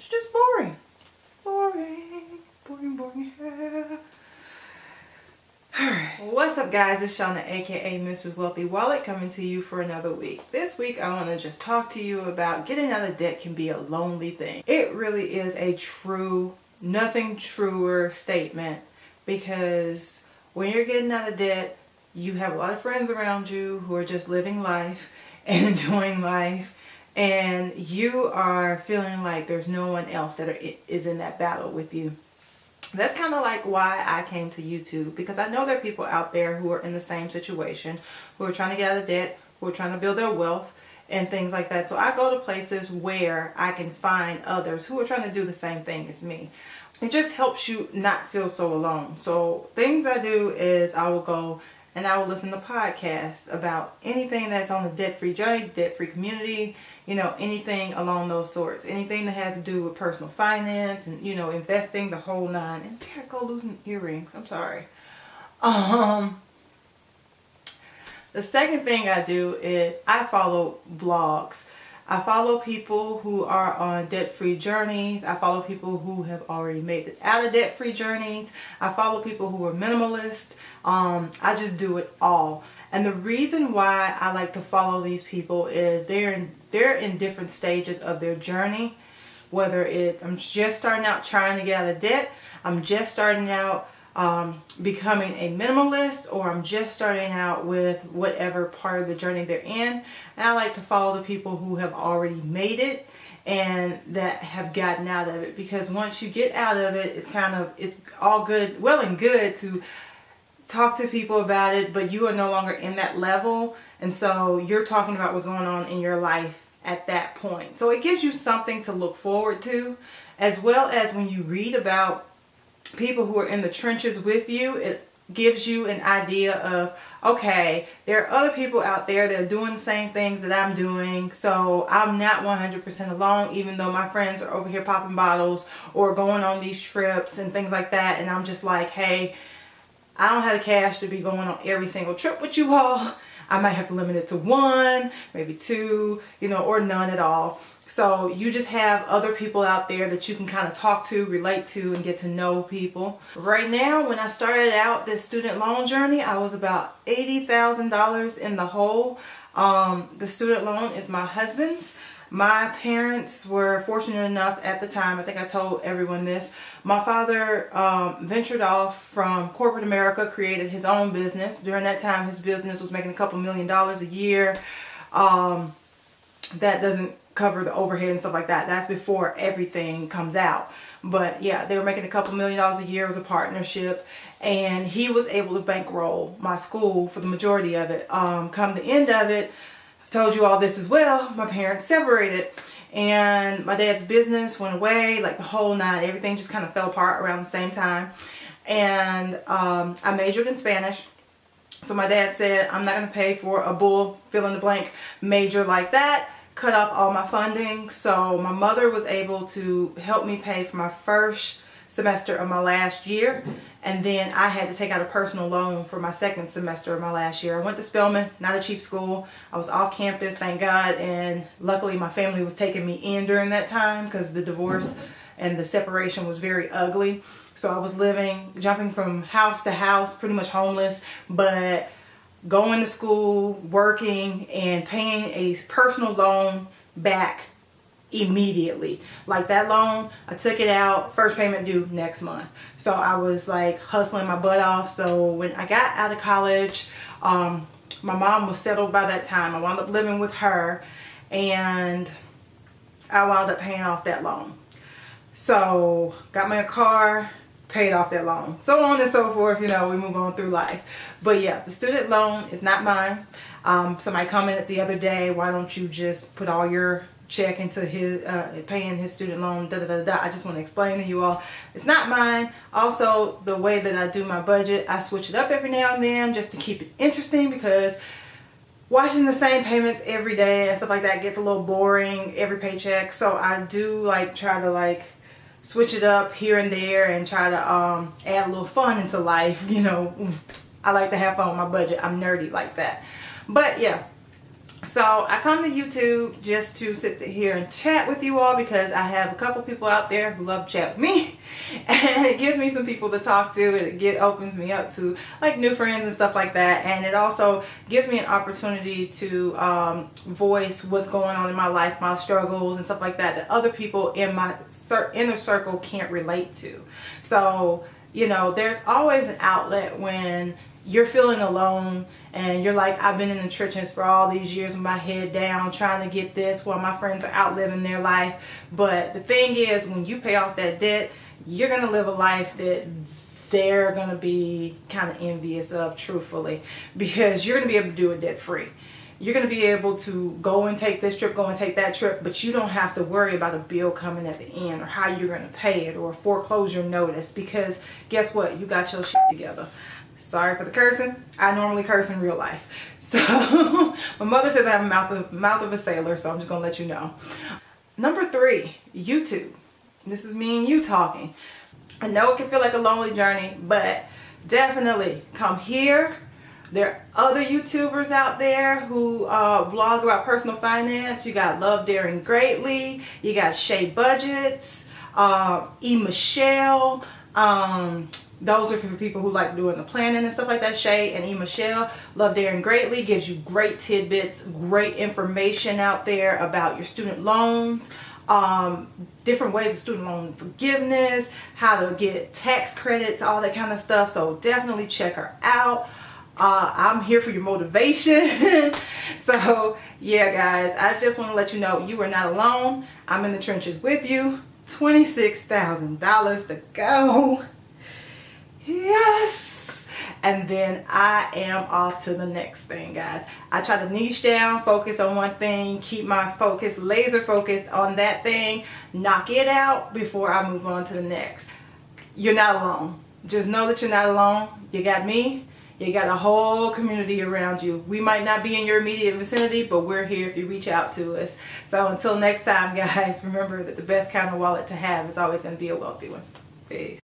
It's just boring. Boring. Alright, what's up guys, it's Shauna aka Mrs. Wealthy Wallet coming to you for another week. This week I want to just talk to you about getting out of debt can be a lonely thing. It really is a true, nothing truer statement, because when you're getting out of debt, you have a lot of friends around you who are just living life and enjoying life, and you are feeling like there's no one else that is in that battle with you. That's kind of like why I came to YouTube, because I know there are people out there who are in the same situation, who are trying to get out of debt, who are trying to build their wealth and things like that. So I go to places where I can find others who are trying to do the same thing as me. It just helps you not feel so alone. So things I do is I will go and I will listen to podcasts about anything that's on the debt-free journey, debt-free community, you know, anything along those sorts. Anything that has to do with personal finance and, you know, investing, the whole nine. And there I go losing earrings. I'm sorry. The second thing I do is I follow blogs. I follow people who are on debt-free journeys. I follow people who have already made it out of debt-free journeys. I follow people who are minimalist. I just do it all. And the reason why I like to follow these people is they're in different stages of their journey. Whether it's I'm just starting out trying to get out of debt, I'm just starting out becoming a minimalist, or I'm just starting out with whatever part of the journey they're in. And I like to follow the people who have already made it and that have gotten out of it, because once you get out of it, it's all good, well and good to talk to people about it, but you are no longer in that level, and so you're talking about what's going on in your life at that point. So it gives you something to look forward to, as well as when you read about people who are in the trenches with you, it gives you an idea of, okay, there are other people out there that are doing the same things that I'm doing, so I'm not 100% alone, even though my friends are over here popping bottles or going on these trips and things like that, and I'm just like, hey, I don't have the cash to be going on every single trip with you all. I might have to limit it to one, maybe two, you know, or none at all. So you just have other people out there that you can kind of talk to, relate to, and get to know people. Right now, when I started out this student loan journey, I was about $80,000 in the hole. The student loan is my husband's. My parents were fortunate enough at the time, I think I told everyone this, my father ventured off from corporate America, created his own business. During that time, his business was making a couple $1 million a year. That doesn't cover the overhead and stuff like that. That's before everything comes out. But yeah, they were making a couple $1 million a year. It was a partnership. And he was able to bankroll my school for the majority of it. Come the end of it, told you all this as well, my parents separated, and my dad's business went away, like the whole nine. Everything just kind of fell apart around the same time. And I majored in Spanish, so my dad said, I'm not going to pay for a bull fill in the blank major like that, cut off all my funding. So my mother was able to help me pay for my first semester of my last year, and then I had to take out a personal loan for my second semester of my last year. I went to Spelman, not a cheap school. I was off campus, thank God, and luckily my family was taking me in during that time, because the divorce and the separation was very ugly. So I was jumping from house to house, pretty much homeless, but going to school, working, and paying a personal loan back immediately. Like that loan, I took it out, first payment due next month. So I was like hustling my butt off. So when I got out of college, my mom was settled by that time. I wound up living with her, and I wound up paying off that loan. So got me a car, paid off that loan, so on and so forth. You know, we move on through life. But yeah, the student loan is not mine. Somebody commented the other day, why don't you just put all your check into his paying his student loan, da da da da. I just want to explain to you all, it's not mine. Also, the way that I do my budget, I switch it up every now and then just to keep it interesting, because watching the same payments every day and stuff like that gets a little boring every paycheck. So I do try to switch it up here and there and try to add a little fun into life. You know, I like to have fun with my budget. I'm nerdy like that. But yeah, So I come to YouTube just to sit here and chat with you all, because I have a couple people out there who love to chat with me, and it gives me some people to talk to. It opens me up to like new friends and stuff like that, and it also gives me an opportunity to voice what's going on in my life, my struggles and stuff like that, that other people in my inner circle can't relate to. So, you know, there's always an outlet when you're feeling alone and you're like, I've been in the trenches for all these years with my head down trying to get this while my friends are out living their life. But the thing is, when you pay off that debt, you're going to live a life that they're going to be kind of envious of, truthfully, because you're going to be able to do it debt free. You're going to be able to go and take this trip, go and take that trip, but you don't have to worry about a bill coming at the end, or how you're going to pay it, or a foreclosure notice, because guess what? You got your shit together. Sorry for the cursing. I normally curse in real life. So my mother says I have a mouth of a sailor, so I'm just going to let you know. Number 3, YouTube. This is me and you talking. I know it can feel like a lonely journey, but definitely come here. There are other YouTubers out there who blog about personal finance. You got Love Daring Greatly. You got Shay Budgets, E. Michelle. Those are for people who like doing the planning and stuff like that. Shay and E. Michelle. Love Daring Greatly gives you great tidbits, great information out there about your student loans, different ways of student loan forgiveness, how to get tax credits, all that kind of stuff. So definitely check her out. I'm here for your motivation. So yeah, guys, I just want to let you know you are not alone. I'm in the trenches with you. $26,000 to go. Yes. And then I am off to the next thing, guys. I try to niche down, focus on one thing, keep my focus laser focused on that thing, knock it out before I move on to the next. You're not alone. Just know that you're not alone. You got me. You got a whole community around you. We might not be in your immediate vicinity, but we're here if you reach out to us. So until next time, guys, remember that the best kind of wallet to have is always going to be a wealthy one. Peace.